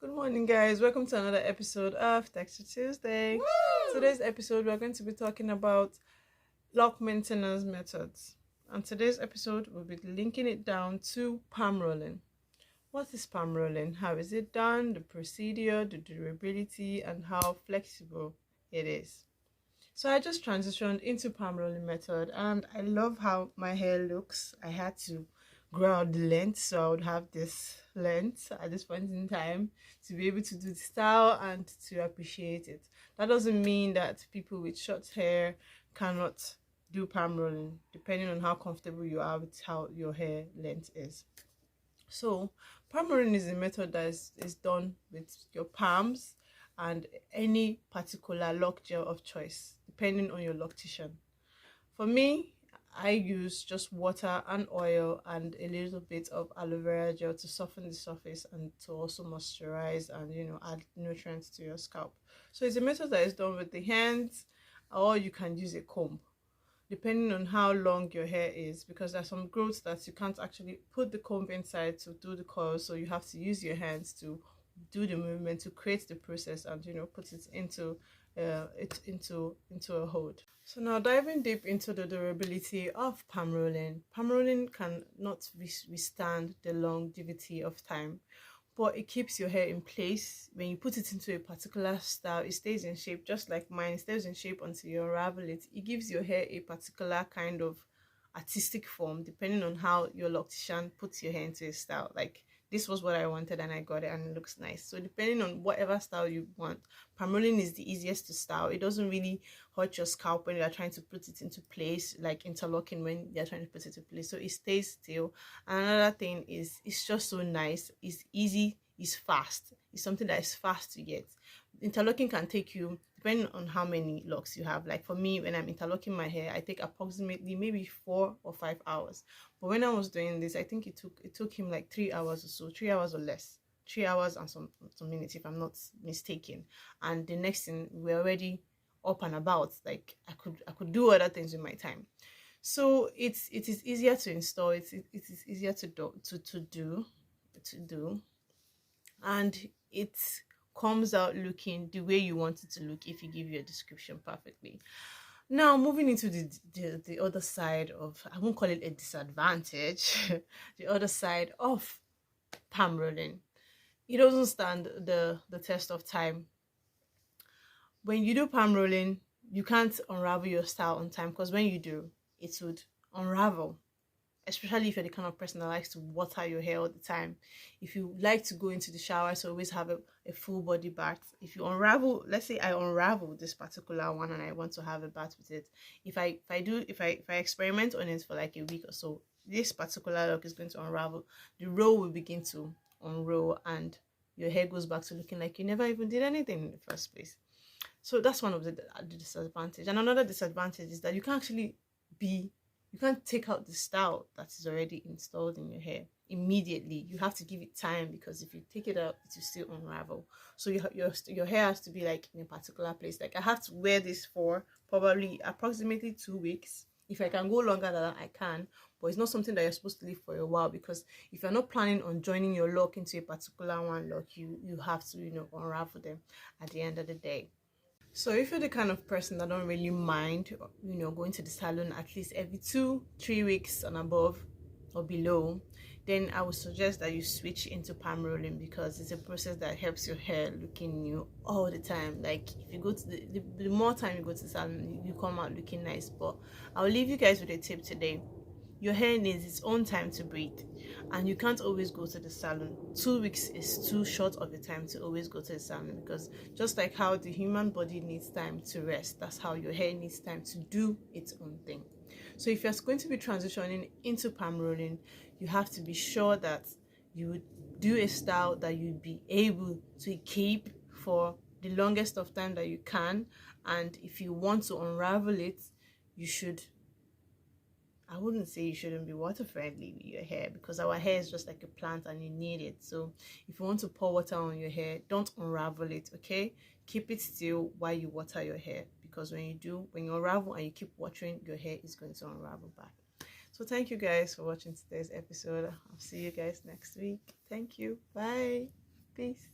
Good morning, guys. Welcome to another episode of Texture Tuesday. Woo! Today's episode, we're going to be talking about lock maintenance methods. And today's episode, we'll be linking it down to palm rolling. What is palm rolling? How is it done? The procedure, the durability, and how flexible it is. So I just transitioned into palm rolling method, and I love how my hair looks. I had to grow out the length, so I would have this length at this point in time to be able to do the style and to appreciate it. That doesn't mean that people with short hair cannot do palm rolling, depending on how comfortable you are with how your hair length is. So palm rolling is a method that is done with your palms and any particular lock gel of choice, depending on your loctician. For me, I use just water and oil and a little bit of aloe vera gel to soften the surface and to also moisturize and add nutrients to your scalp. So it's a method that is done with the hands, or you can use a comb depending on how long your hair is, because there's some growths that you can't actually put the comb inside to do the coils, so you have to use your hands to do the movement to create the process and put it into a hold. So now diving deep into the durability of palm rolling. Palm rolling can not withstand the longevity of time, but it keeps your hair in place. When you put it into a particular style, it stays in shape, just like mine. It stays in shape until you unravel it. It gives your hair a particular kind of artistic form depending on how your loctician puts your hair into a style. Like, this was what I wanted and I got it and it looks nice. So depending on whatever style you want, palm rolling is the easiest to style. It doesn't really hurt your scalp when you're trying to put it into place, like interlocking when you're trying to put it into place. So it stays still. And another thing is, it's just so nice. It's easy. It's fast. It's something that is fast to get. Interlocking can take you, depending on how many locks you have. Like for me, when I'm interlocking my hair, I take approximately maybe 4 or 5 hours. But when I was doing this, I think it took him like 3 hours or so, 3 hours or less, 3 hours and some minutes, if I'm not mistaken. And the next thing, we're already up and about. Like I could do other things with my time. So it is easier to install. It is easier to do, and it comes out looking the way you want it to look if you give your description perfectly. Now, moving into the other side of, I won't call it a disadvantage, the other side of palm rolling. It doesn't stand the test of time. When you do palm rolling, you can't unravel your style on time, because when you do, it would unravel. Especially if you're the kind of person that likes to water your hair all the time. If you like to go into the shower, so always have a full body bath. If you unravel, let's say I unravel this particular one and I want to have a bath with it. If I experiment on it for like a week or so, this particular lock is going to unravel. The roll will begin to unroll and your hair goes back to looking like you never even did anything in the first place. So that's one of the disadvantages. And another disadvantage is that you can't take out the style that is already installed in your hair immediately. You have to give it time, because if you take it out, it will still unravel. So your hair has to be like in a particular place. Like I have to wear this for probably approximately 2 weeks. If I can go longer than that, I can, but it's not something that you're supposed to leave for a while, because if you're not planning on joining your lock into a particular one lock, you have to unravel them at the end of the day. So if you're the kind of person that don't really mind, going to the salon at least every 2-3 weeks and above or below, then I would suggest that you switch into palm rolling, because it's a process that helps your hair looking new all the time. Like if you go to the more time you go to the salon, you come out looking nice. But I'll leave you guys with a tip today. Your hair needs its own time to breathe, and you can't always go to the salon. 2 weeks is too short of a time to always go to the salon, because just like how the human body needs time to rest, that's how your hair needs time to do its own thing. So if you're going to be transitioning into palm rolling, you have to be sure that you would do a style that you'd be able to keep for the longest of time that you can. And if you want to unravel it, I wouldn't say you shouldn't be water friendly with your hair, because our hair is just like a plant and you need it. So if you want to pour water on your hair, don't unravel it, okay? Keep it still while you water your hair, because when you unravel and you keep watering, your hair is going to unravel back. So thank you guys for watching today's episode. I'll see you guys next week. Thank you. Bye. Peace.